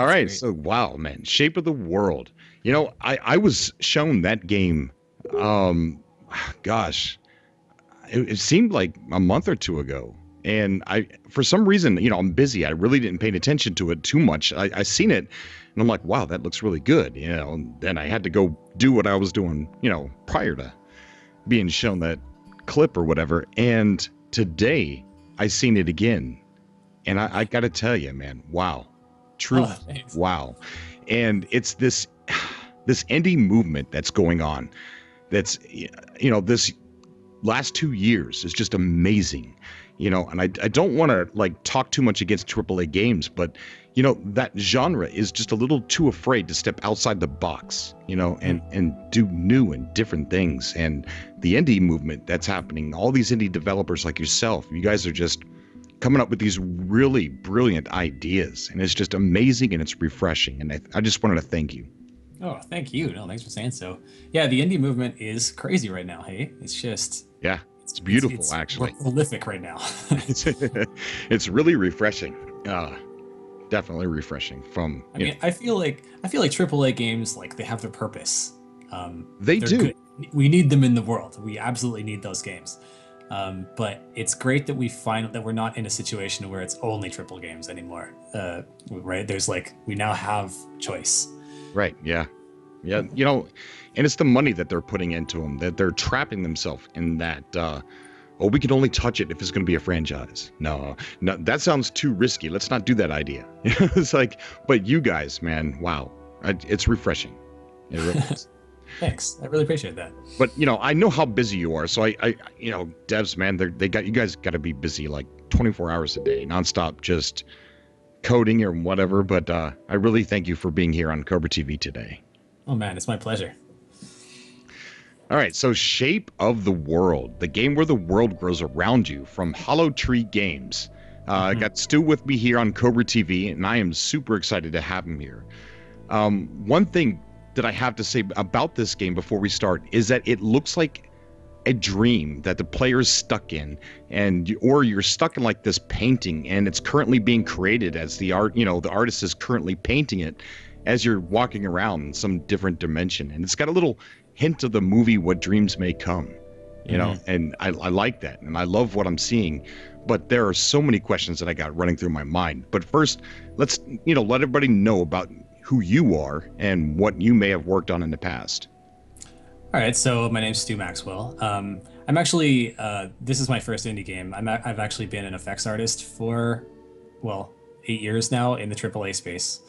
All It's right. great. So, wow, man, Shape of the World. You know, I was shown that game. Um, gosh, it seemed like a month or two ago, and I, for some reason, I'm busy. I really didn't pay attention to it too much. I seen it, and I'm like, wow, that looks really good. And then I had to go do what I was doing, prior to being shown that clip or whatever. And today, I seen it again, and I got to tell you, man, wow, Oh, truly, thanks. wow. And it's this indie movement that's going on. That's this last 2 years is just amazing, and I don't want to like talk too much against AAA games, but that genre is just a little too afraid to step outside the box, and do new and different things. And the indie movement that's happening, all these indie developers like yourself, you guys are just coming up with these really brilliant ideas, and it's just amazing and it's refreshing, and I just wanted to thank you. Oh, thank you. No, thanks for saying so. Yeah, the indie movement is crazy right now. Hey, it's just Yeah, it's it's it's beautiful it's we're actually. prolific right now. it's it's really refreshing. Definitely refreshing from, I mean, I feel like AAA games like they have their purpose. they They're do. good. We need them in the world. We absolutely need those games. But it's great that we find that we're not in a situation where it's only triple games anymore. Right? There's like we now have choice. Right, yeah. Yeah, and it's the money that they're putting into them, that they're trapping themselves in that oh, we can only touch it if it's going to be a franchise. No, no, that sounds too risky. Let's not do that idea. It's like, but you guys, man, wow. It's refreshing. It really is. Thanks. I really appreciate that. But I know how busy you are, so devs, man, they got you guys got to be busy like 24 hours a day, nonstop, just coding or whatever. But I really thank you for being here on Cobra TV today. Oh man, it's my pleasure. All right, so Shape of the World, the game where the world grows around you, from Hollow Tree Games. I Mhm. got Stu with me here on Cobra TV, and I am super excited to have him here. One thing that I have to say about this game before we start is that it looks like a dream that the player's stuck in, or you're stuck in like this painting, and it's currently being created as the artist is currently painting it as you're walking around in some different dimension, and it's got a little hint of the movie What Dreams May Come, Mhm. and I like that, and I love what I'm seeing. But there are so many questions that I got running through my mind. But first, let's let everybody know about who you are and what you may have worked on in the past. All right, so my name's Stu Maxwell. I'm actually this is my first indie game. I've actually been an effects artist for, well, 8 years now in the AAA space,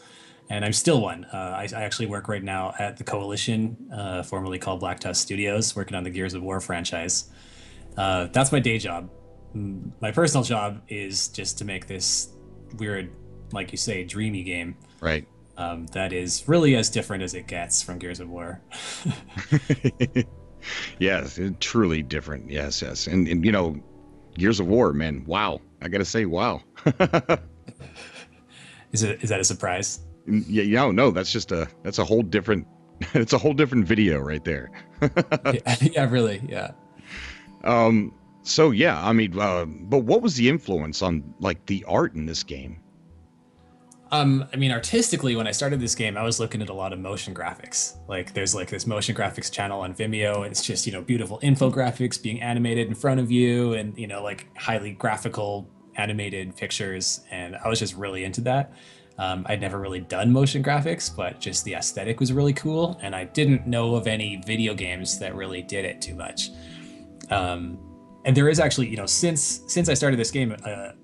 and I'm still one. I actually work right now at the Coalition, formerly called Black Tusk Studios, working on the Gears of War franchise. That's my day job. My personal job is just to make this weird, like you say, dreamy game. Right. That is really as different as it gets from Gears of War. Yes, truly different. Yes, yes. And Gears of War, man. Wow. I gotta say, wow. Is that a surprise? Yeah, no, that's a whole different it's a whole different video right there. Yeah, yeah, really, yeah. So yeah, I mean, but what was the influence on like the art in this game? I mean, artistically, when I started this game, I was looking at a lot of motion graphics. Like, there's like this motion graphics channel on Vimeo. It's just beautiful infographics being animated in front of you, and like highly graphical animated pictures. And I was just really into that. I'd never really done motion graphics, but just the aesthetic was really cool. And I didn't know of any video games that really did it too much. Um, and there is actually, since I started this game,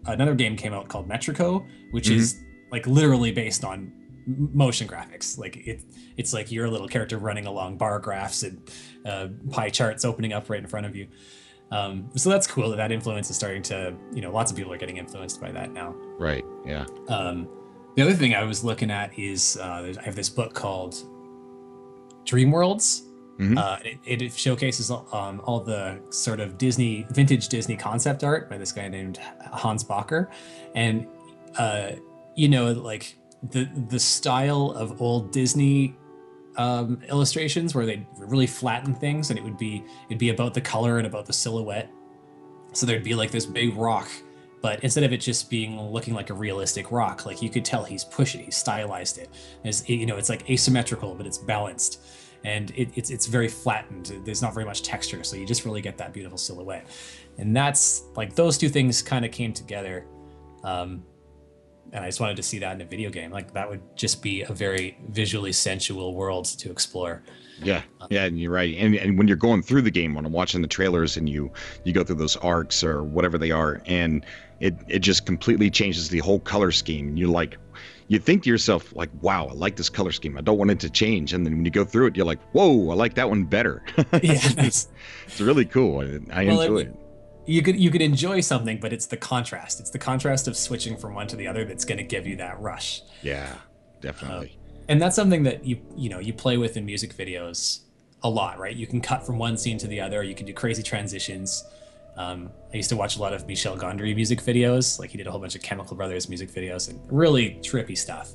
another game came out called Metrico, which Hmm. is like literally based on motion graphics. Like it's like you're a little character running along bar graphs and pie charts opening up right in front of you. So that's cool that that influence is starting to, lots of people are getting influenced by that now. Right. Yeah. The other thing I was looking at is I have this book called Dream Worlds. Hmm. It showcases all the sort of vintage Disney concept art by this guy named Hans Bacher, and like the style of old Disney illustrations where they really flatten things, and it'd be about the color and about the silhouette. So there'd be like this big rock But instead of it just being looking like a realistic rock, like you could tell he's pushed it, he's stylized it. It's like asymmetrical, but it's balanced, and it's very flattened. There's not very much texture, so you just really get that beautiful silhouette. And that's like those two things kind of came together. And I just wanted to see that in a video game. Like that would just be a very visually sensual world to explore. Yeah, yeah, and you're right. And when you're going through the game, when I'm watching the trailers, and you go through those arcs or whatever they are, and it just completely changes the whole color scheme. You think to yourself like, wow, I like this color scheme. I don't want it to change. And then when you go through it, you're like, whoa, I like that one better. Yeah, it's really cool. I enjoy it. You could enjoy something, but it's the contrast. It's the contrast of switching from one to the other that's going to give you that rush. Yeah, definitely. And that's something that you play with in music videos a lot, right? You can cut from one scene to the other. You can do crazy transitions. I used to watch a lot of Michel Gondry music videos. Like he did a whole bunch of Chemical Brothers music videos and really trippy stuff.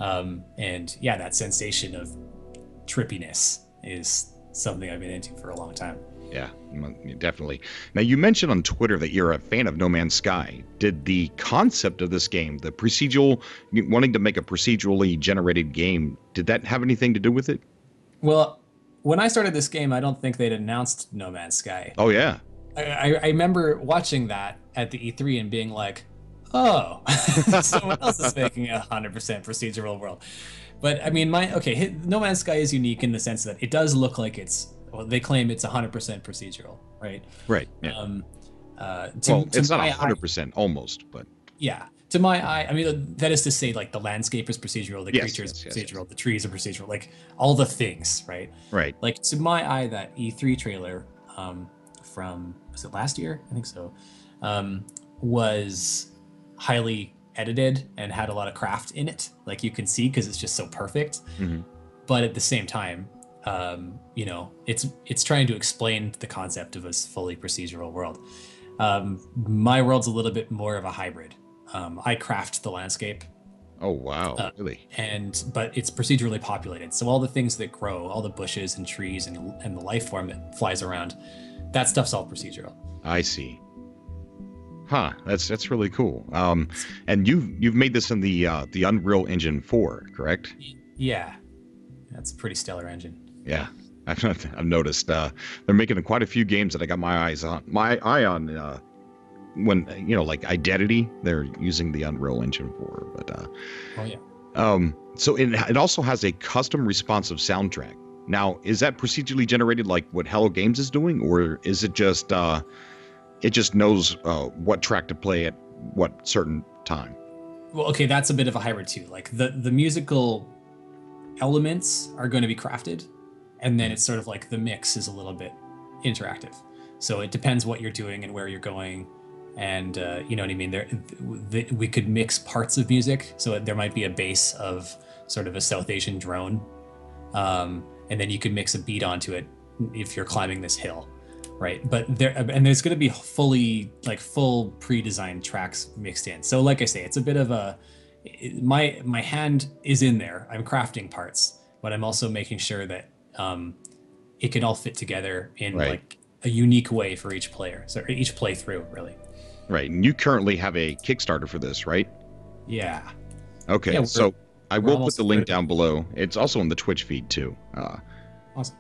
And yeah, that sensation of trippiness is something I've been into for a long time. Yeah, definitely. Now, you mentioned on Twitter that you're a fan of No Man's Sky. Did the concept of this game, the procedural, wanting to make a procedurally generated game, did that have anything to do with it? Well, when I started this game, I don't think they'd announced No Man's Sky. Oh, yeah. I remember watching that at the E3 and being like, oh, someone else is making a 100% procedural world. But I mean, No Man's Sky is unique in the sense that it does look like they claim it's 100% procedural, right? Right. Yeah. It's not 100%, almost, but yeah. To my eye, I mean, that is to say, like the landscape is procedural, the creatures are procedural, the trees are procedural, like all the things, right? Right. Like to my eye, that E3 trailer from was it last year? I think so. Was highly edited and had a lot of craft in it, like you can see because it's just so perfect. Mm-hmm. But at the same time, it's trying to explain the concept of a fully procedural world. My world's a little bit more of a hybrid. I craft the landscape. Oh wow, really? But it's procedurally populated, so all the things that grow, all the bushes and trees and the life form that flies around, that stuff's all procedural. I see. Huh, that's really cool. And you've made this in the Unreal Engine 4, correct? Yeah, that's a pretty stellar engine. Yeah, I've noticed they're making quite a few games that I got my eye on. When like Identity, they're using the Unreal Engine 4. But oh yeah. So it also has a custom responsive soundtrack. Now, is that procedurally generated like what Hello Games is doing, or is it just it just knows what track to play at what certain time? Well, okay, that's a bit of a hybrid too. Like the musical elements are going to be crafted, and then it's sort of like the mix is a little bit interactive. So it depends what you're doing and where you're going, and you know what I mean. We could mix parts of music, so there might be a bass of sort of a South Asian drone, and then you could mix a beat onto it if you're climbing this hill, right? But there's going to be full pre-designed tracks mixed in. So like I say, it's a bit of my hand is in there. I'm crafting parts, but I'm also making sure that it can all fit together in like a unique way for each player. So each playthrough, really. Right. And you currently have a Kickstarter for this, right? Yeah. Okay. Yeah, so I will put the link down below. It's also on the Twitch feed too. Awesome.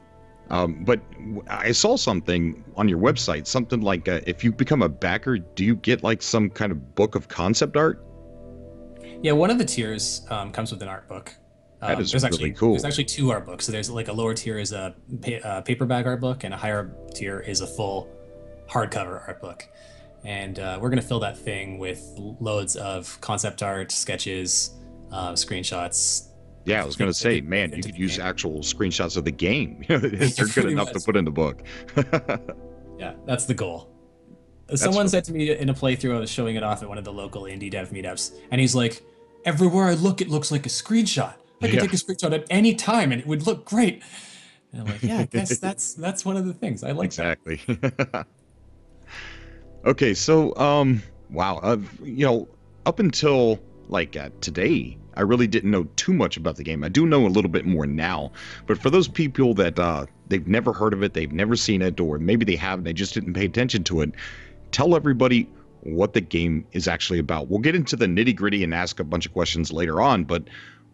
But I saw something on your website, something like if you become a backer, do you get like some kind of book of concept art? Yeah, one of the tiers comes with an art book. That is really cool. There's actually 2 art books. So there's like a lower tier is a paperback art book, and a higher tier is a full hardcover art book. And we're going to fill that thing with loads of concept art, sketches, screenshots. Yeah, I was going to say, man, you could use actual screenshots of the game. They're good enough to put in the book. Yeah, that's the goal. Someone said to me in a playthrough, I was showing it off at one of the local indie dev meetups, and he's like, everywhere I look, it looks like a screenshot. I could take a screenshot at any time and it would look great. And I'm like, yeah, I guess that's one of the things. I like exactly. That. Okay, so wow, up until like today, I really didn't know too much about the game. I do know a little bit more now, but for those people that they've never heard of it, they've never seen it, or maybe they have, they just didn't pay attention to it. Tell everybody what the game is actually about. We'll get into the nitty gritty and ask a bunch of questions later on, but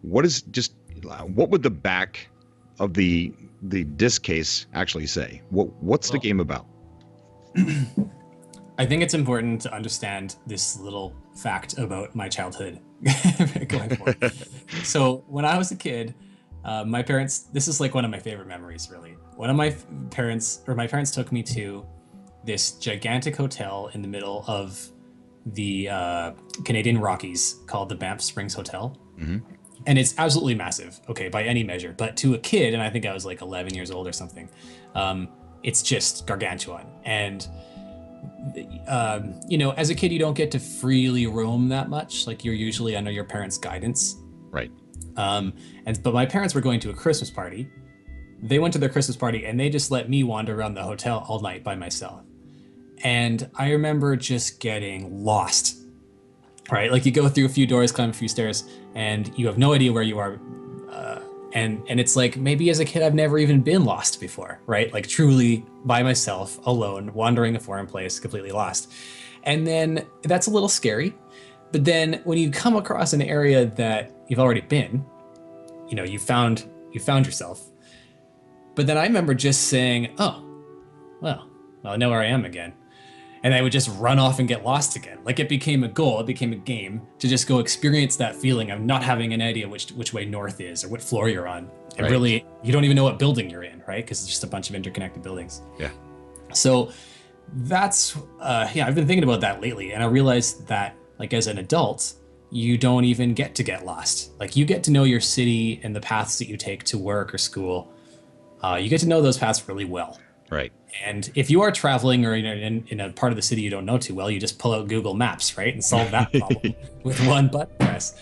what would the back of the disc case actually say? What's the game about? I think it's important to understand this little fact about my childhood going forward. So when I was a kid, my parents, this is like one of my favorite memories, really. My parents took me to this gigantic hotel in the middle of the Canadian Rockies called the Banff Springs Hotel. Mm-hmm. And it's absolutely massive, okay, by any measure. But to a kid, and I think I was like 11 years old or something, it's just gargantuan. And as a kid, you don't get to freely roam that much. Like, you're usually under your parents' guidance. Right. But my parents were going to a Christmas party. They went to their Christmas party and they just let me wander around the hotel all night by myself. And I remember just getting lost, right? Like, you go through a few doors, climb a few stairs, and you have no idea where you are. And it's like, maybe as a kid, I've never even been lost before, right? Like, truly by myself, alone, wandering a foreign place, completely lost. And then that's a little scary. But then when you come across an area that you've already been, you found yourself. But then I remember just saying, oh, well, I know where I am again. And I would just run off and get lost again. Like, it became a goal, it became a game to just go experience that feeling of not having an idea which way north is or what floor you're on. And right. Really, you don't even know what building you're in, right? Because it's just a bunch of interconnected buildings. Yeah. So that's, I've been thinking about that lately. And I realized that, like, as an adult, you don't even get to get lost. Like, you get to know your city and the paths that you take to work or school. You get to know those paths really well. Right. And if you are traveling or in a part of the city you don't know too well, you just pull out Google Maps, right, and solve that problem with one button press.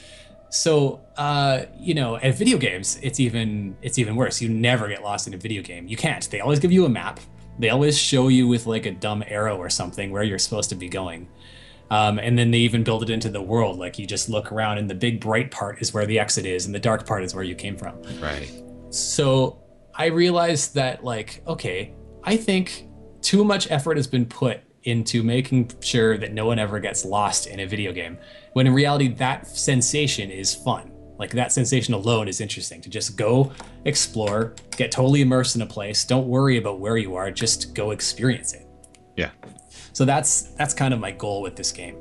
So, at video games, it's even worse. You never get lost in a video game. You can't. They always give you a map. They always show you with like a dumb arrow or something where you're supposed to be going. And then they even build it into the world. Like, you just look around and the big bright part is where the exit is and the dark part is where you came from. Right. So I realized that, like, okay, I think too much effort has been put into making sure that no one ever gets lost in a video game, when in reality that sensation is fun. Like, that sensation alone is interesting, to just go explore, get totally immersed in a place, don't worry about where you are, just go experience it. Yeah. So that's kind of my goal with this game.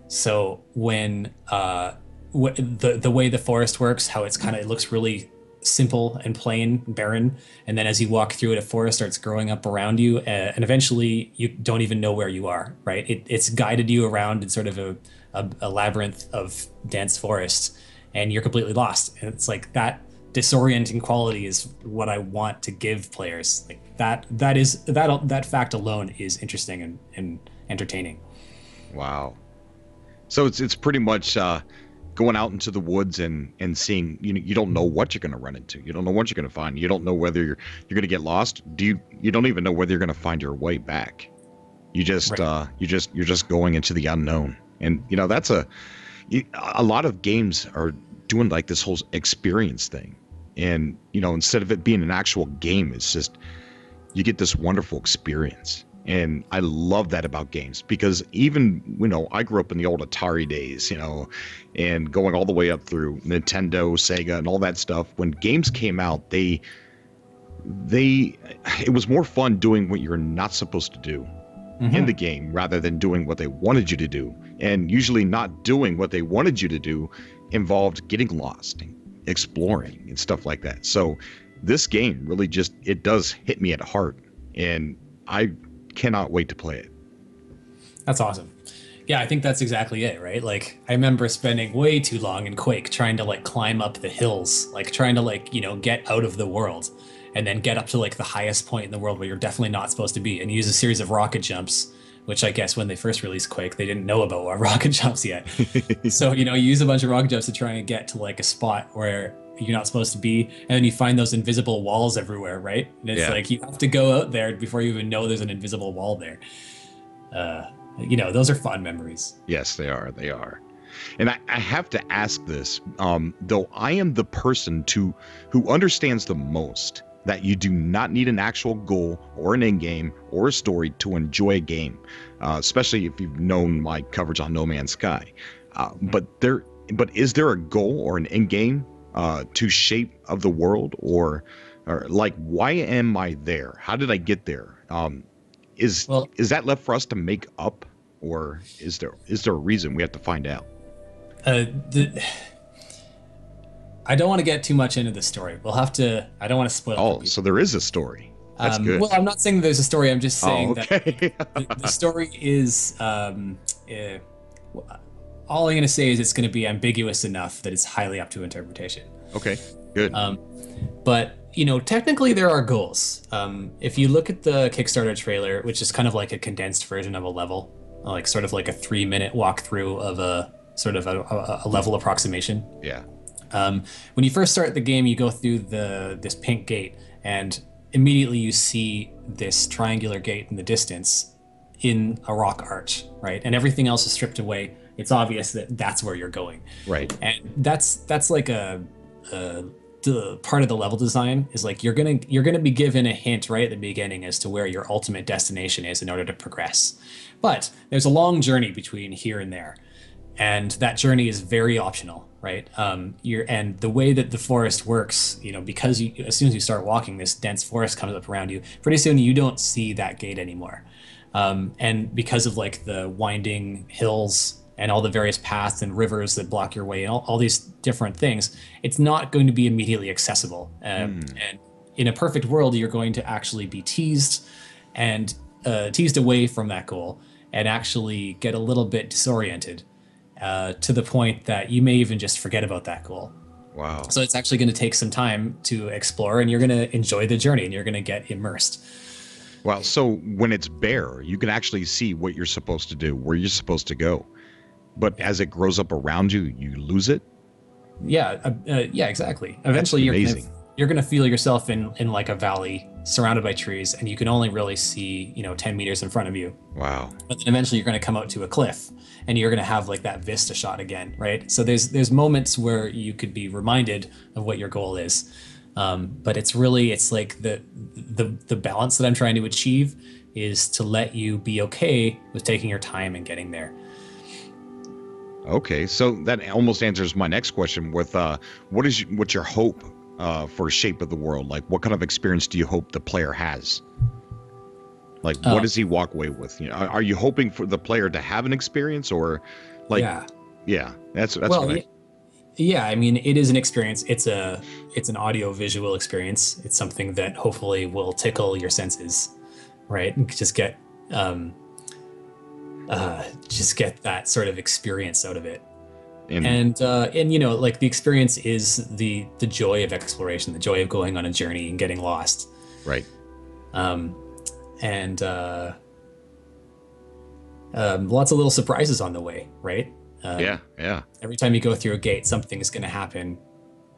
So when the way the forest works, how it looks really simple and plain, barren, and then as you walk through it, a forest starts growing up around you, and eventually you don't even know where you are, right? It's guided you around in sort of a labyrinth of dense forest, and you're completely lost. And it's like, that disorienting quality is what I want to give players. Like, that fact alone is interesting and entertaining. Wow. So it's pretty much going out into the woods and seeing, you don't know what you're going to run into. You don't know what you're going to find. You don't know whether you're going to get lost. You don't even know whether you're going to find your way back. You just right. You're just going into the unknown. And that's a lot of games are doing like this whole experience thing. And instead of it being an actual game, it's just, you get this wonderful experience. And I love that about games, because even, I grew up in the old Atari days, and going all the way up through Nintendo, Sega, and all that stuff. When games came out, it was more fun doing what you're not supposed to do in the game, rather than doing what they wanted you to do. And usually not doing what they wanted you to do involved getting lost, and exploring, and stuff like that. So this game really it does hit me at heart, and I cannot wait to play it. That's awesome. Yeah, I think that's exactly it, right? Like, I remember spending way too long in Quake trying to like climb up the hills, like trying to like, get out of the world, and then get up to like the highest point in the world where you're definitely not supposed to be, and use a series of rocket jumps, which I guess when they first released Quake, they didn't know about rocket jumps yet. So, you use a bunch of rocket jumps to try and get to like a spot where you're not supposed to be, and then you find those invisible walls everywhere, right? And it's like, you have to go out there before you even know there's an invisible wall there. Those are fun memories. Yes, they are. And I have to ask this, though I am the person who understands the most that you do not need an actual goal or an end game or a story to enjoy a game, especially if you've known my coverage on No Man's Sky. But is there a goal or an end game to shape of the world, or like, why am I there? How did I get there? Is that left for us to make up, or is there a reason? We have to find out. I don't want to get too much into the story. We'll have to. I don't want to spoil. Oh, so there is a story. That's good. Well, I'm not saying there's a story. I'm just saying that the story is. All I'm going to say is it's going to be ambiguous enough that it's highly up to interpretation. Okay, good. But technically there are goals. If you look at the Kickstarter trailer, which is kind of like a condensed version of a level, like sort of like a 3-minute walkthrough of a sort of a level approximation. Yeah. When you first start the game, you go through this pink gate, and immediately you see this triangular gate in the distance in a rock arch, right? And everything else is stripped away. It's obvious that that's where you're going. Right. And that's like the part of the level design is like you're gonna be given a hint right at the beginning as to where your ultimate destination is in order to progress. But there's a long journey between here and there. And that journey is very optional, right? And the way that the forest works, because as soon as you start walking, this dense forest comes up around you. Pretty soon, you don't see that gate anymore. And because of like the winding hills and all the various paths and rivers that block your way, and all these different things, it's not going to be immediately accessible. And in a perfect world, you're going to actually be teased away from that goal and actually get a little bit disoriented. To the point that you may even just forget about that goal. Wow. So it's actually going to take some time to explore, and you're going to enjoy the journey, and you're going to get immersed. Wow. So when it's bare, you can actually see what you're supposed to do, where you're supposed to go. But as it grows up around you, you lose it? Yeah, exactly. Eventually, you're going to feel yourself in like a valley surrounded by trees, and you can only really see 10 meters in front of you. Wow. But then eventually you're going to come out to a cliff, and you're going to have like that vista shot again, right? So there's moments where you could be reminded of what your goal is, but it's like the balance that I'm trying to achieve is to let you be okay with taking your time and getting there. Okay, so that almost answers my next question with what's your hope for shape of the world? Like, what kind of experience do you hope the player has? Like, what does he walk away with? Are you hoping for the player to have an experience, or like? Yeah, that's well, yeah. I mean, it is an experience. It's an audio visual experience. It's something that hopefully will tickle your senses, right? And just get that sort of experience out of it. And like the experience is the joy of exploration, the joy of going on a journey and getting lost. Right. And lots of little surprises on the way, right? Yeah. Every time you go through a gate, something's going to happen.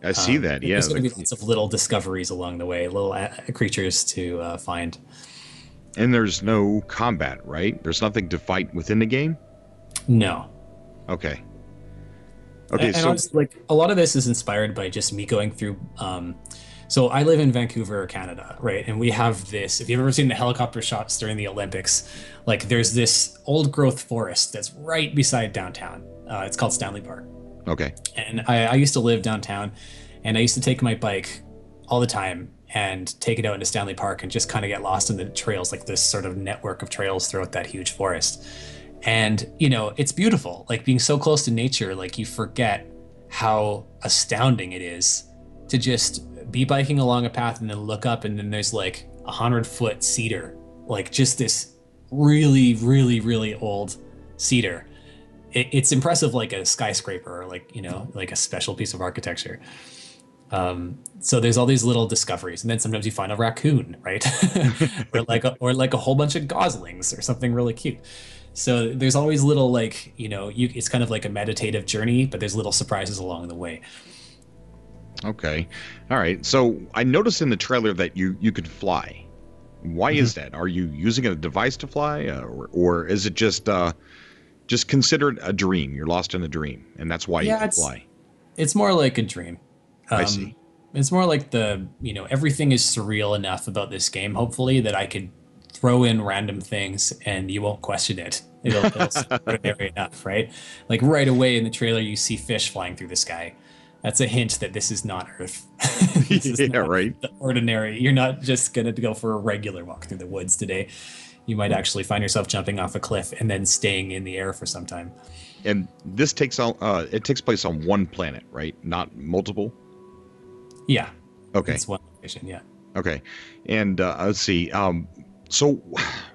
I see that. Yeah. There's going to be lots of little discoveries along the way, little creatures to find. And there's no combat, right? There's nothing to fight within the game? No. Okay. And so honestly, like a lot of this is inspired by just me going through. So I live in Vancouver, Canada, right? And we have this. If you've ever seen the helicopter shots during the Olympics, like there's this old growth forest that's right beside downtown. It's called Stanley Park. Okay. And I used to live downtown, and I used to take my bike all the time and take it out into Stanley Park and just kind of get lost in the trails, like this sort of network of trails throughout that huge forest. And, it's beautiful, like being so close to nature, like you forget how astounding it is to just be biking along a path and then look up and then there's like 100-foot cedar, like just this really, really, really old cedar. It's impressive, like a skyscraper, or like, like a special piece of architecture. So there's all these little discoveries, and then sometimes you find a raccoon, right? or like a whole bunch of goslings or something really cute. So there's always little, like, it's kind of like a meditative journey, but there's little surprises along the way. Okay. All right. So I noticed in the trailer that you could fly. Why is that? Are you using a device to fly, or is it just considered a dream? You're lost in a dream, and that's why you can fly. It's more like a dream. I see. It's more like everything is surreal enough about this game, hopefully, that I could throw in random things and you won't question it. It'll seem ordinary enough, right? Like right away in the trailer, you see fish flying through the sky. That's a hint that this is not Earth. This is Yeah, not right. the ordinary. You're not just gonna go for a regular walk through the woods today. You might actually find yourself jumping off a cliff and then staying in the air for some time. And this takes place on one planet, right? Not multiple. Yeah. Okay. It's one location. Yeah. Okay. And let's see. So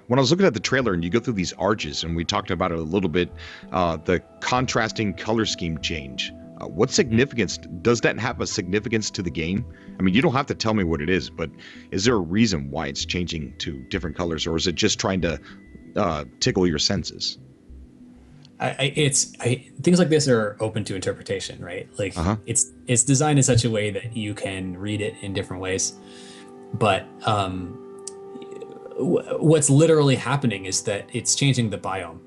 when I was looking at the trailer and you go through these arches, and we talked about it a little bit, the contrasting color scheme change. What significance does that have a significance to the game? I mean, you don't have to tell me what it is, but is there a reason why it's changing to different colors, or is it just trying to tickle your senses? Things like this are open to interpretation, right? Like it's designed in such a way that you can read it in different ways. But what's literally happening is that it's changing the biome.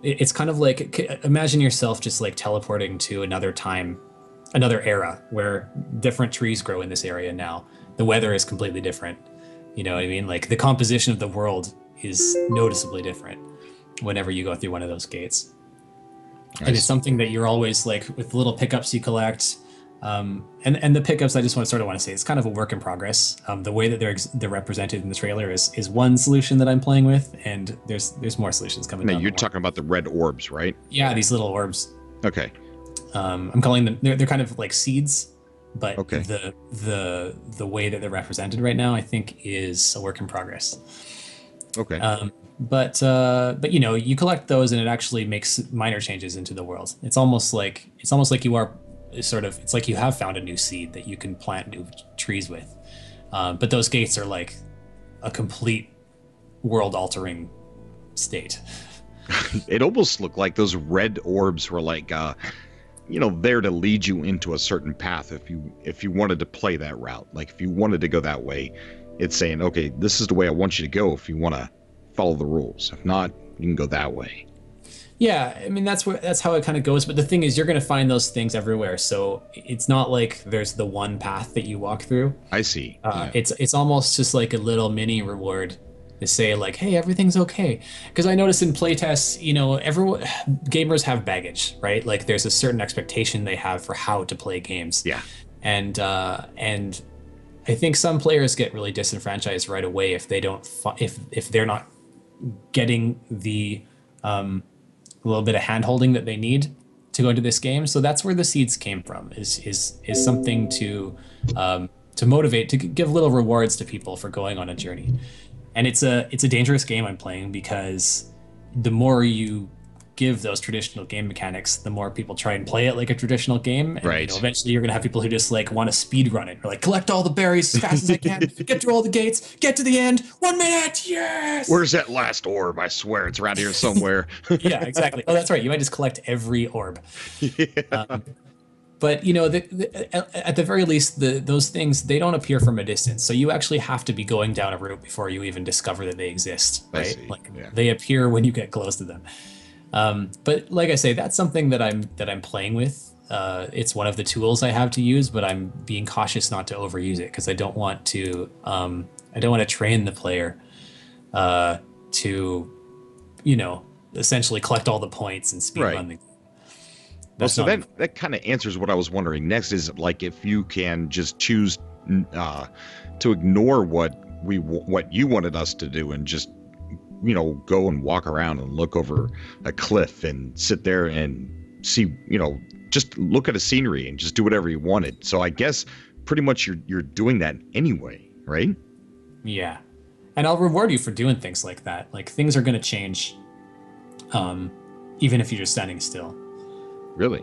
It's kind of like, imagine yourself just like teleporting to another time, another era where different trees grow in this area now. The weather is completely different. You know what I mean? Like the composition of the world is noticeably different whenever you go through one of those gates. Nice. And it's something that you're always like with little pickups you collect. And the pickups, I just want to say, it's kind of a work in progress. The way that they're represented in the trailer is one solution that I'm playing with, and there's more solutions coming. Now you're talking about the red orbs, right? Yeah, these little orbs. Okay. I'm calling them. They're kind of like seeds, but okay. The way that they're represented right now, I think, is a work in progress. Okay. But you collect those, and it actually makes minor changes into the world. It's almost like you are. It's like you have found a new seed that you can plant new trees with. But those gates are like a complete world-altering state. It almost looked like those red orbs were like, there to lead you into a certain path if you wanted to play that route. Like if you wanted to go that way, it's saying, okay, this is the way I want you to go if you want to follow the rules. If not, you can go that way. Yeah, I mean that's how it kind of goes. But the thing is, you're going to find those things everywhere. So it's not like there's the one path that you walk through. I see. Yeah. It's almost just like a little mini reward to say like, hey, everything's okay. Because I noticed in playtests, gamers have baggage, right? Like there's a certain expectation they have for how to play games. Yeah. And I think some players get really disenfranchised right away if they don't if they're not getting the a little bit of hand-holding that they need to go into this game. So that's where the seeds came from, is something to motivate, to give little rewards to people for going on a journey. And it's a dangerous game I'm playing, because the more you give those traditional game mechanics, the more people try and play it like a traditional game. And, right. Eventually you're going to have people who just like want to speed run it. Or like, collect all the berries as fast as I can, get through all the gates, get to the end, 1 minute, yes! Where's that last orb? I swear it's around here somewhere. Yeah, exactly. Oh, that's right. You might just collect every orb. Yeah. But, at the very least, those things, they don't appear from a distance. So you actually have to be going down a route before you even discover that they exist, right? They appear when you get close to them. But like I say, that's something that I'm playing with. It's one of the tools I have to use, but I'm being cautious not to overuse it, because I don't want to train the player to essentially collect all the points and speed run the game. Well, so that kind of answers what I was wondering next, is like if you can just choose to ignore what you wanted us to do and just go and walk around and look over a cliff and sit there and see, just look at a scenery and just do whatever you wanted. So I guess pretty much you're doing that anyway, right? Yeah. And I'll reward you for doing things like that. Like things are going to change, even if you're just standing still. Really?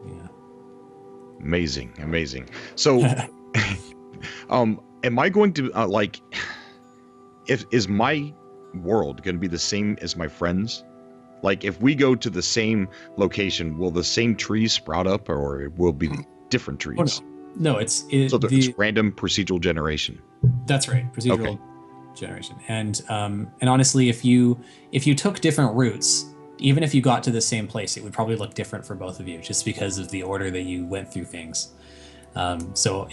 Yeah. Amazing. So, am I going to is my world going to be the same as my friends? Like if we go to the same location, will the same trees sprout up, or will it be different trees? Oh, no, it's random procedural generation. That's right, procedural generation. And honestly, if you took different routes, even if you got to the same place, it would probably look different for both of you, just because of the order that you went through things. So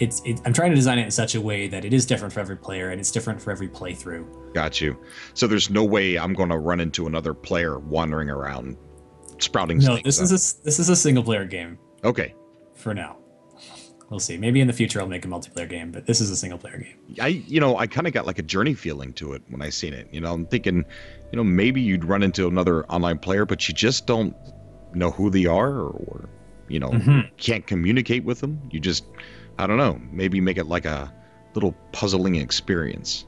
I'm trying to design it in such a way that it is different for every player and it's different for every playthrough. Got you. So there's no way I'm going to run into another player wandering around sprouting No, snakes. This is a single player game. Okay. For now. We'll see. Maybe in the future I'll make a multiplayer game, but this is a single player game. I kind of got like a Journey feeling to it when I seen it. I'm thinking, maybe you'd run into another online player, but you just don't know who they are or can't communicate with them. You just, I don't know, maybe make it like a little puzzling experience.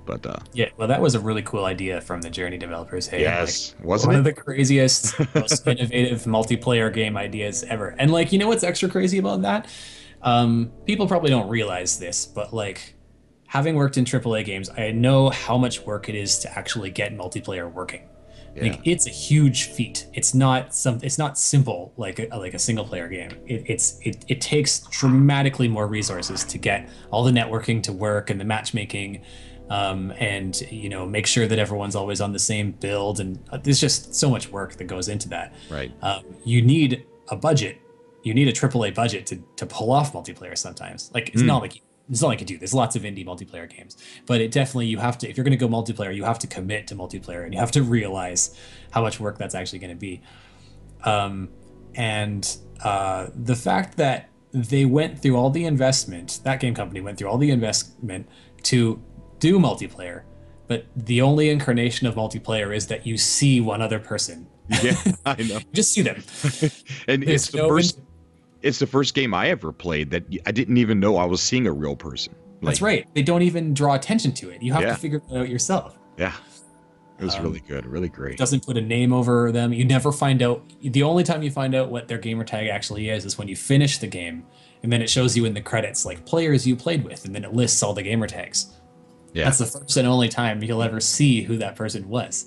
But yeah, well, that was a really cool idea from the Journey developers. Hey, yes, wasn't one it? of the craziest, most innovative multiplayer game ideas ever. And like, what's extra crazy about that? People probably don't realize this, but like, having worked in AAA games, I know how much work it is to actually get multiplayer working. Yeah. Like, it's a huge feat. It's not simple like a single player game. It takes dramatically more resources to get all the networking to work and the matchmaking, and make sure that everyone's always on the same build. And there's just so much work that goes into that. Right. You need a budget. You need a AAA budget to pull off multiplayer sometimes. Like, it's not like you do. There's lots of indie multiplayer games, but it definitely, you have to, if you're going to go multiplayer, you have to commit to multiplayer and you have to realize how much work that's actually going to be. The fact that they went through all the investment, that game company went through all the investment to do multiplayer, but the only incarnation of multiplayer is that you see one other person. Yeah, I know. Just see them. And it's the first game I ever played that I didn't even know I was seeing a real person. That's right. They don't even draw attention to it. You have to figure it out yourself. Yeah. It was really good, really great. It doesn't put a name over them. You never find out. The only time you find out what their gamer tag actually is when you finish the game, and then it shows you in the credits like players you played with, and then it lists all the gamer tags. Yeah. That's the first and only time you'll ever see who that person was.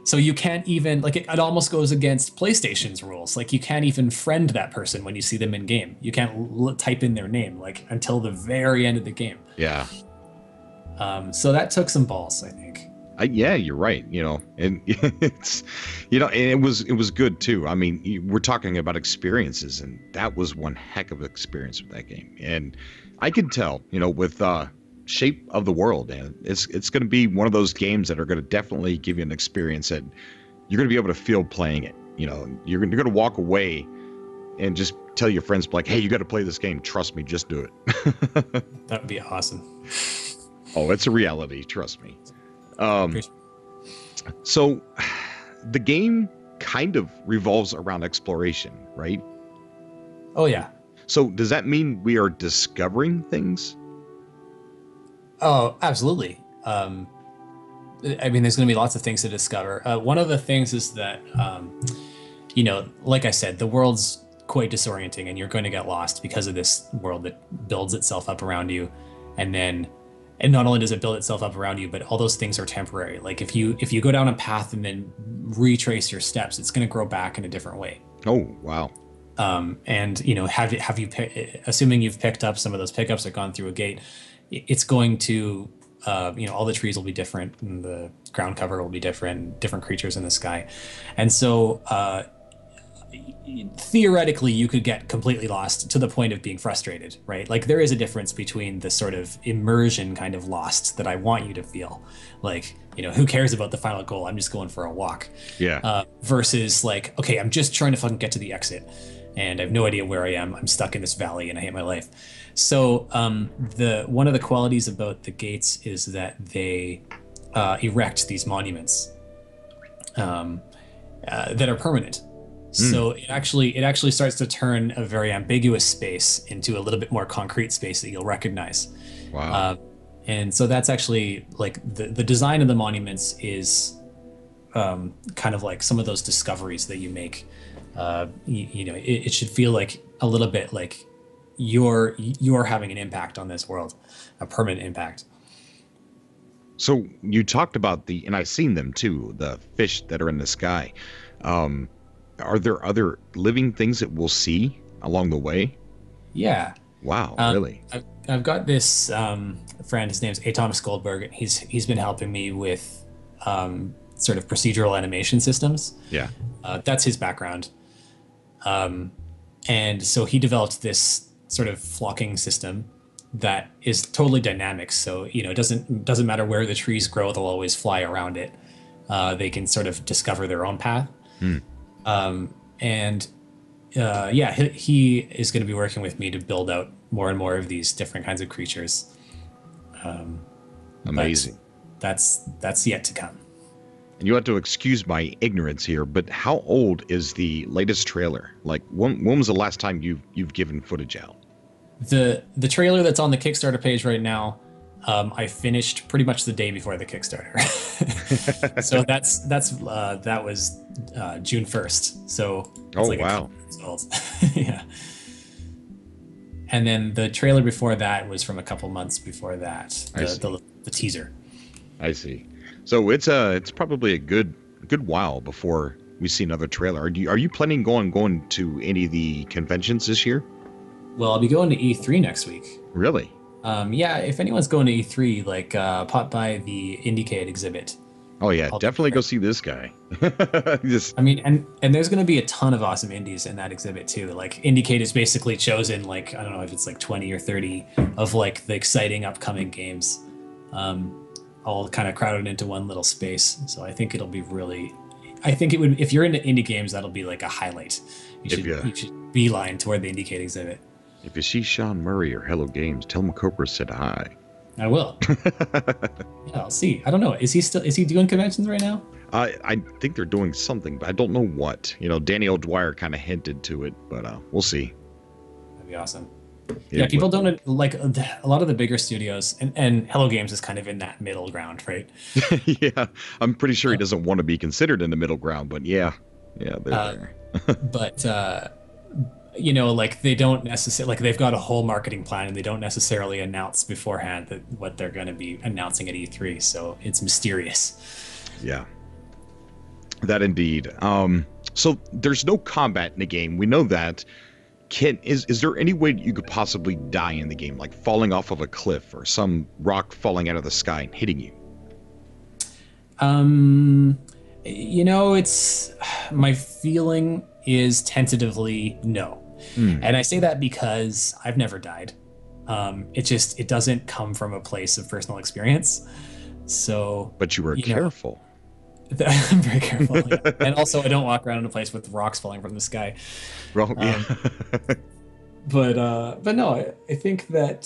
So you can't even, like, it almost goes against PlayStation's rules. Like, you can't even friend that person when you see them in game. You can't type in their name, like, until the very end of the game. Yeah. So that took some balls, I think. Yeah, you're right. And it's, and it was good too. I mean, we're talking about experiences, and that was one heck of an experience with that game. And I could tell, with Shape of the World, and it's going to be one of those games that are going to definitely give you an experience that you're going to be able to feel playing it. You're going to walk away and just tell your friends like, hey, you got to play this game, trust me, just do it. That would be awesome. Oh, it's a reality, trust me. So the game kind of revolves around exploration, right? Oh yeah. So does that mean we are discovering things? Oh, absolutely. I mean, there's going to be lots of things to discover. One of the things is that, like I said, the world's quite disorienting, and you're going to get lost because of this world that builds itself up around you. And not only does it build itself up around you, but all those things are temporary. Like, if you go down a path and then retrace your steps, it's going to grow back in a different way. Oh, wow. Assuming you've picked up some of those pickups or gone through a gate, it's going to, all the trees will be different, and the ground cover will be different creatures in the sky. And so theoretically, you could get completely lost to the point of being frustrated, right? Like, there is a difference between the sort of immersion kind of lost that I want you to feel. Like, who cares about the final goal? I'm just going for a walk. Yeah. Versus like, okay, I'm just trying to fucking get to the exit, and I have no idea where I am. I'm stuck in this valley and I hate my life. So one of the qualities about the gates is that they erect these monuments that are permanent. So it actually starts to turn a very ambiguous space into a little bit more concrete space that you'll recognize. Wow. And so that's actually like the design of the monuments is kind of like some of those discoveries that you make. It should feel like a little bit like you're having an impact on this world, a permanent impact. So you talked about and I've seen them too, the fish that are in the sky. Are there other living things that we'll see along the way? Yeah. Wow, really? I've got this friend, his name's A. Thomas Goldberg. He's been helping me with sort of procedural animation systems. Yeah. That's his background. And so he developed this sort of flocking system that is totally dynamic. So, it doesn't matter where the trees grow, they'll always fly around it. They can sort of discover their own path. Hmm. And yeah, he is going to be working with me to build out more and more of these different kinds of creatures. Amazing. That's yet to come. And you have to excuse my ignorance here, but how old is the latest trailer? Like, when was the last time you've given footage out? The trailer that's on the Kickstarter page right now, I finished pretty much the day before the Kickstarter. So that was June 1st. So it's like wow. a couple months old. Yeah. And then the trailer before that was from a couple months before that. The teaser. I see. So it's probably a good while before we see another trailer. Are you planning going to any of the conventions this year? Well, I'll be going to E3 next week. Really? Yeah, if anyone's going to E3, like pop by the Indiecade exhibit. Oh yeah, definitely go see this guy. I mean, and there's going to be a ton of awesome indies in that exhibit too. Like Indiecade is basically chosen, like, I don't know if it's like 20 or 30 of like the exciting upcoming games, all kind of crowded into one little space. So I think it'll be really, if you're into indie games, that'll be like a highlight. You should beeline toward the Indiecade exhibit. If you see Sean Murray or Hello Games, tell him Cobra said hi. I will. Yeah, I'll see. I don't know. Is he doing conventions right now? I think they're doing something, but I don't know what. Danny O'Dwyer kind of hinted to it, but we'll see. That'd be awesome. Yeah, people don't like a lot of the bigger studios, and Hello Games is kind of in that middle ground, right? Yeah, I'm pretty sure he doesn't want to be considered in the middle ground, but yeah, they're there. But like they don't necessarily, like they've got a whole marketing plan and they don't necessarily announce beforehand what they're going to be announcing at E3. So it's mysterious. Yeah, that indeed. So there's no combat in the game. We know that. Is there any way you could possibly die in the game, like falling off of a cliff or some rock falling out of the sky and hitting you? It's my feeling is tentatively no. And I say that because I've never died. It doesn't come from a place of personal experience. So, but you were careful. I'm very careful. Yeah. And also I don't walk around in a place with rocks falling from the sky. Well, yeah. But no, I think that,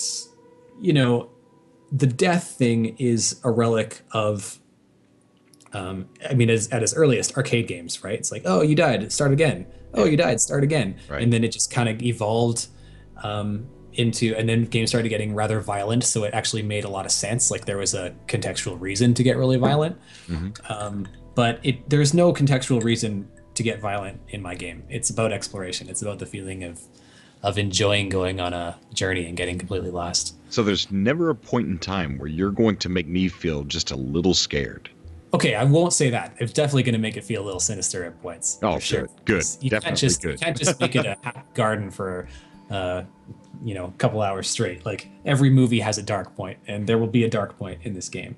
the death thing is a relic of, at its earliest arcade games, right? It's like, oh, you died, start again. Oh, you died, start again. Right. And then it just kind of evolved and then games started getting rather violent. So it actually made a lot of sense. Like there was a contextual reason to get really violent. Mm-hmm. But there's no contextual reason to get violent in my game. It's about exploration. It's about the feeling of enjoying going on a journey and getting completely lost. So there's never a point in time where you're going to make me feel just a little scared. Okay, I won't say that. It's definitely going to make it feel a little sinister at points. Oh, sure. Good. You can't just make it a happy garden for a couple hours straight. Like every movie has a dark point, and there will be a dark point in this game.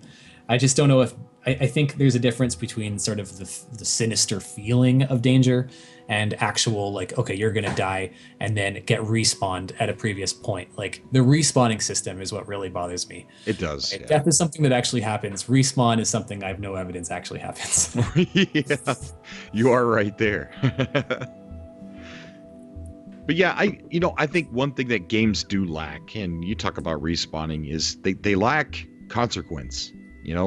I just don't know if I think there's a difference between sort of the sinister feeling of danger and actual, like, okay, you're going to die and then get respawned at a previous point. Like the respawning system is what really bothers me. It does. Right? Yeah. Death is something that actually happens. Respawn is something I have no evidence actually happens. Yeah, you are right there. But yeah, I think one thing that games do lack, and you talk about respawning, is they lack consequence. In a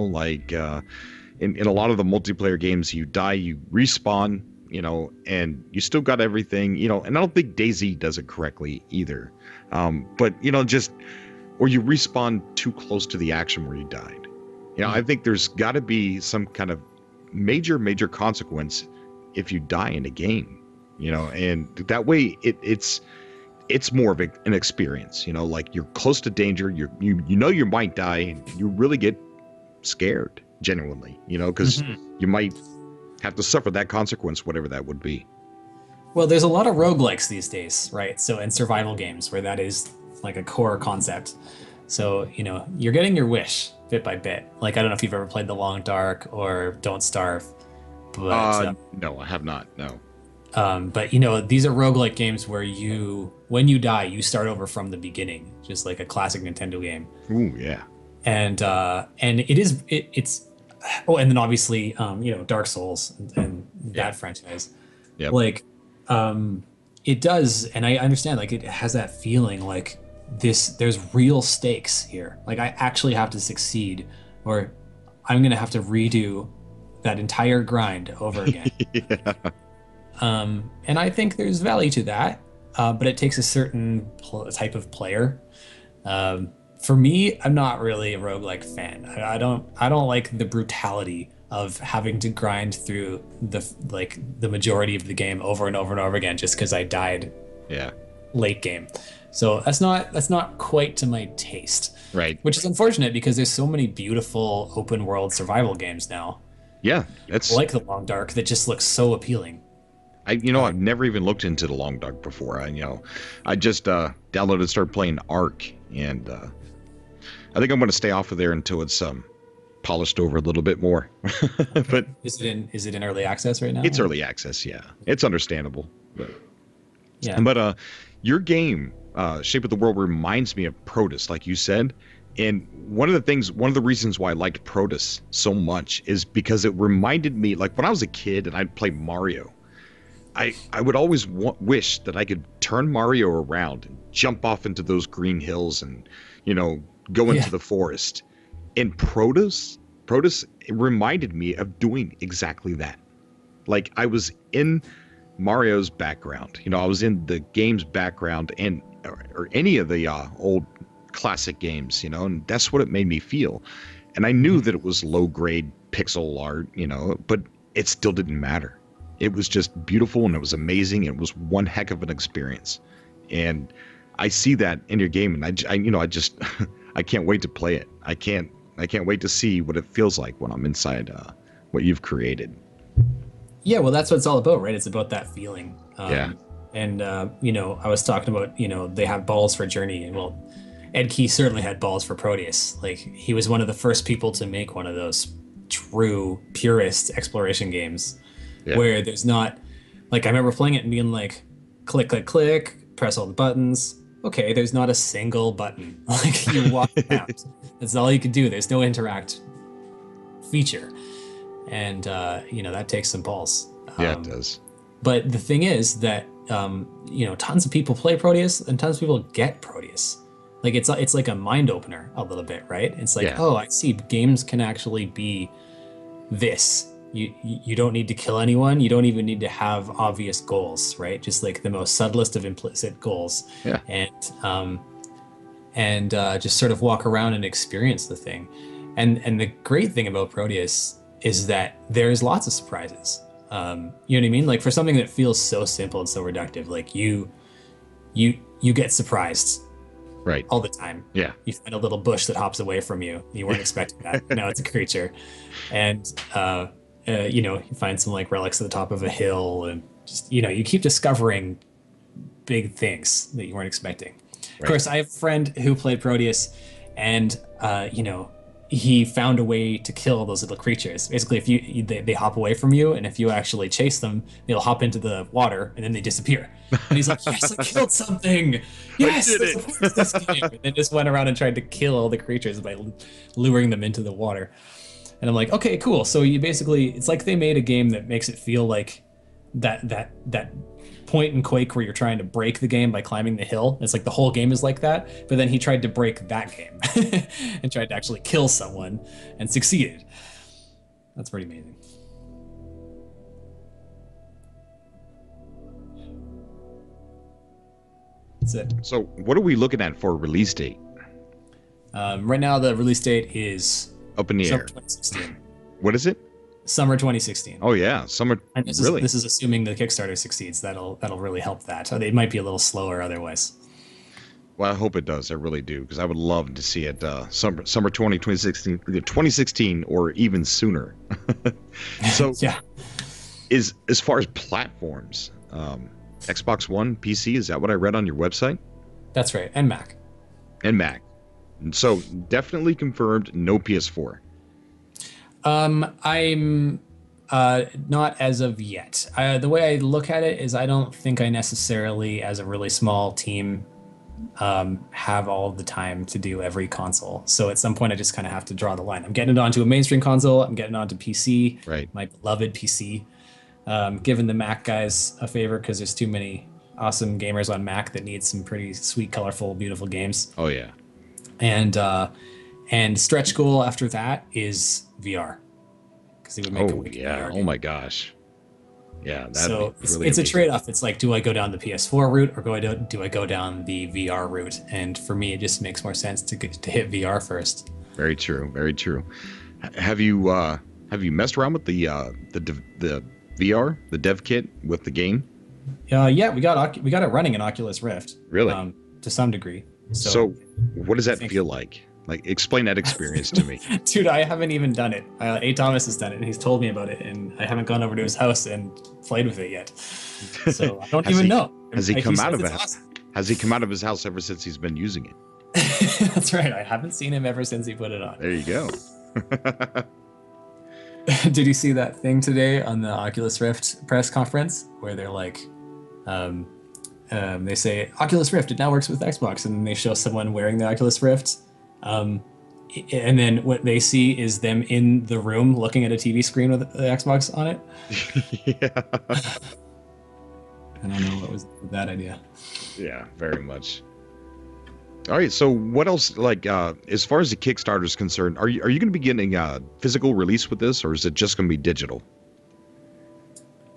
lot of the multiplayer games, you die, you respawn, and you still got everything, and I don't think DayZ does it correctly either. But, or you respawn too close to the action where you died. I think there's got to be some kind of major consequence if you die in a game, and that way it's more of an experience, like you're close to danger, you might die, and you really get scared genuinely, because you might have to suffer that consequence, whatever that would be. Well, there's a lot of roguelikes these days, right? So in survival games where that is like a core concept. So, you're getting your wish bit by bit. Like, I don't know if you've ever played The Long Dark or Don't Starve, but no, I have not. No. But you know, these are roguelike games where when you die, you start over from the beginning, just like a classic Nintendo game. Ooh, yeah. And it's oh, and then obviously, you know, Dark Souls and Yeah. that franchise, Yep. like, it does, and I understand, like, it has that feeling like there's real stakes here. Like, I actually have to succeed, or I'm gonna have to redo that entire grind over again. Yeah. And I think there's value to that, but it takes a certain type of player. For me, I'm not really a roguelike fan. I don't like the brutality of having to grind through the majority of the game over and over and over again just because I died Yeah. late game. So that's not quite to my taste. Right. Which is unfortunate because there's so many beautiful open world survival games now, Yeah. That's like The Long Dark, that just looks so appealing. I've never even looked into the Long Dark before. I just downloaded and started playing Ark, and I think I'm going to stay off of there until it's polished over a little bit more. But Is it in early access right now? it's early access, yeah. It's understandable. But Yeah. Your game, Shape of the World, reminds me of Proteus, like you said. And one of the reasons why I liked Proteus so much is because it reminded me, like when I was a kid and I'd play Mario, I would always wish that I could turn Mario around and jump off into those green hills and, go into the forest. And Proteus, it reminded me of doing exactly that. Like I was in Mario's background, I was in the game's background or any of the old classic games, and that's what it made me feel. And I knew that it was low grade pixel art, but it still didn't matter. It was just beautiful and it was amazing. It was one heck of an experience. And I see that in your game, and I just I can't wait to play it. I can't wait to see what it feels like when I'm inside what you've created. Yeah, well, that's what it's all about, right? It's about that feeling. Yeah. And I was talking about, they have balls for Journey, and well, Ed Key certainly had balls for Proteus. Like he was one of the first people to make one of those true purist exploration games, where there's not, like, I remember playing it and being like, click, click, click, press all the buttons. Okay, there's not a single button. Like you walk around. That's all you can do. There's no interact feature. And, that takes some balls. Yeah, it does. But the thing is that, tons of people play Proteus and tons of people get Proteus. Like it's like a mind opener a little bit, right? It's like, oh, I see, games can actually be this. You don't need to kill anyone. You don't even need to have obvious goals, right? Just like the most subtlest of implicit goals. Yeah. And just sort of walk around and experience the thing. And the great thing about Proteus is that there's lots of surprises. You know what I mean? Like for something that feels so simple and so reductive, like you get surprised. Right. All the time. Yeah. You find a little bush that hops away from you. You weren't expecting that. No, it's a creature. And, you find some like relics at the top of a hill, and just, you keep discovering big things that you weren't expecting. Right. Of course, I have a friend who played Proteus, and, he found a way to kill those little creatures. Basically, if they hop away from you, and if you actually chase them, they'll hop into the water and then they disappear. And he's like, "Yes, I killed something! Yes, there's a point to this game!" And then just went around and tried to kill all the creatures by luring them into the water. And I'm like, okay, cool. So it's like they made a game that makes it feel like that point in Quake where you're trying to break the game by climbing the hill. It's like the whole game is like that, but then he tried to break that game and tried to actually kill someone and succeeded. That's pretty amazing. That's it. So what are we looking at for a release date? Right now, the release date is up in the summer air. 2016. What is it? Summer 2016. Oh yeah, summer. And this is assuming the Kickstarter succeeds. That'll really help that. They might be a little slower otherwise. Well, I hope it does. I really do, because I would love to see it summer 2016 or even sooner. So yeah. As far as platforms, Xbox One, PC, is that what I read on your website? That's right, and Mac. And Mac. And so definitely confirmed no PS4. I'm Not as of yet. The way I look at it is I don't think I necessarily, as a really small team, have all of the time to do every console. So at some point, I just kind of have to draw the line. I'm getting it onto a mainstream console. I'm getting it onto PC, Right. my beloved PC. Giving the Mac guys a favor because there's too many awesome gamers on Mac that need some pretty sweet, colorful, beautiful games. Oh yeah. And stretch goal after that is VR. Because they would make a Quake yeah. VR Oh game. my gosh. Yeah. So really it's a amazing. trade-off. It's like, do I go down the PS4 route or do I go down the VR route? And for me, it just makes more sense to hit VR first. Very true. Very true. Have you messed around with the VR, the dev kit with the game? Yeah, we got it running in Oculus Rift. Really? To some degree. So what does that feel like? Like, explain that experience to me. Dude, I haven't even done it. A. Thomas has done it, and he's told me about it, and I haven't gone over to his house and played with it yet. So I don't even know. Has he come out of it? Awesome. Has he come out of his house ever since he's been using it? That's right. I haven't seen him ever since he put it on. There you go. Did you see that thing today on the Oculus Rift press conference where they're like, they say Oculus Rift, it now works with Xbox, and then they show someone wearing the Oculus Rift. And then what they see is them in the room looking at a TV screen with the Xbox on it. Yeah. I don't know what was that idea. Yeah, very much. All right, so what else, like, as far as the Kickstarter is concerned, are you going to be getting a physical release with this, or is it just going to be digital?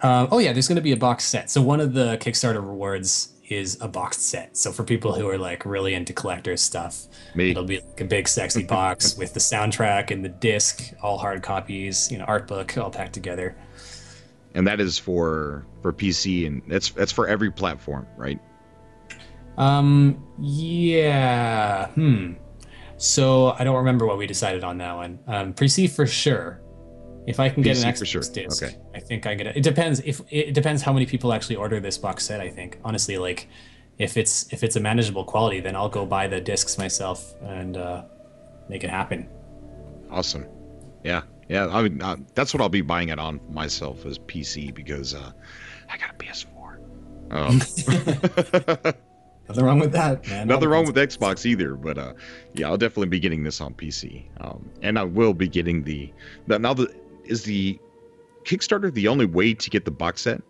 Oh yeah, there's going to be a box set. So one of the Kickstarter rewards is a boxed set. So for people who are like really into collector's stuff, it'll be like a big sexy box with the soundtrack and the disc, all hard copies, art book all packed together. And that is for PC, and that's for every platform, right? Yeah. So I don't remember what we decided on that one. PC for sure. If I can get an Xbox disc, okay. I think I get it. It depends how many people actually order this box set. I think honestly, like if it's a manageable quality, then I'll go buy the discs myself and make it happen. Awesome. Yeah. I mean, that's what I'll be buying it on myself as PC because I got a PS4. Nothing wrong with that, man. Nothing wrong with Xbox either, but yeah, I'll definitely be getting this on PC, and I will be getting is the Kickstarter the only way to get the box set?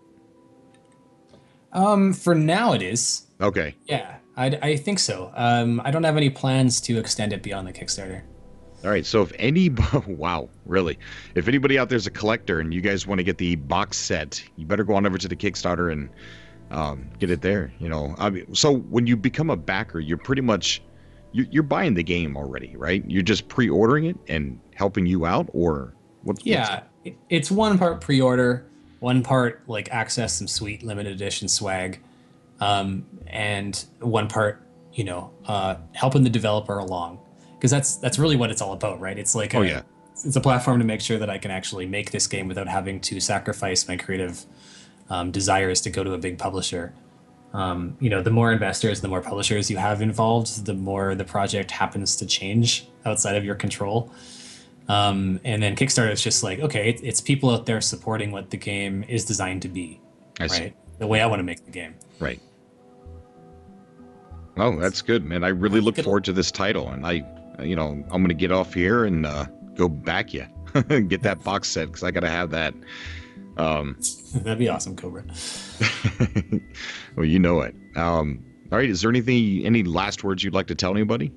For now it is. Okay. Yeah, I think so. I don't have any plans to extend it beyond the Kickstarter. All right, so if wow, really? If anybody out there's a collector and you guys want to get the box set, you better go on over to the Kickstarter and get it there. I mean, so when you become a backer, you're pretty much you're buying the game already, right? You're just pre-ordering it and helping you out, or what's it's one part pre-order, one part like access some sweet limited edition swag, and one part helping the developer along, because that's really what it's all about, right? It's like it's a platform to make sure that I can actually make this game without having to sacrifice my creative desires to go to a big publisher. The more investors, the more publishers you have involved, the more the project happens to change outside of your control. And then Kickstarter is just like, okay, it's people out there supporting what the game is designed to be, right? The way I want to make the game. Right. Oh, that's good, man. I really look forward to this title, and I'm going to get off here and go back you and get that box set because I got to have that. That'd be awesome, Cobra. Well, you know it. All right. Is there any last words you'd like to tell anybody?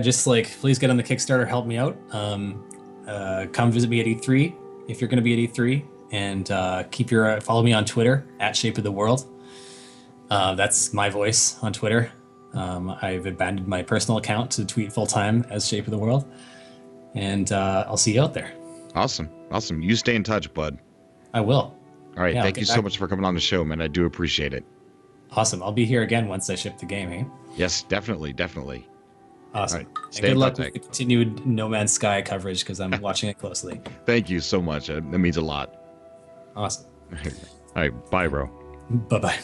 Just like, please get on the Kickstarter, help me out. Come visit me at E3 if you're going to be at E3, and follow me on Twitter at Shape of the World. That's my voice on Twitter. I've abandoned my personal account to tweet full time as Shape of the World. And I'll see you out there. Awesome. You stay in touch, bud. I will. All right. Thank you so much for coming on the show, man. I do appreciate it. Awesome. I'll be here again once I ship the game, eh? Yes, definitely. Awesome. Right. And good luck with the continued No Man's Sky coverage, because I'm watching it closely. Thank you so much. That means a lot. Awesome. All right. Bye, bro. Bye-bye.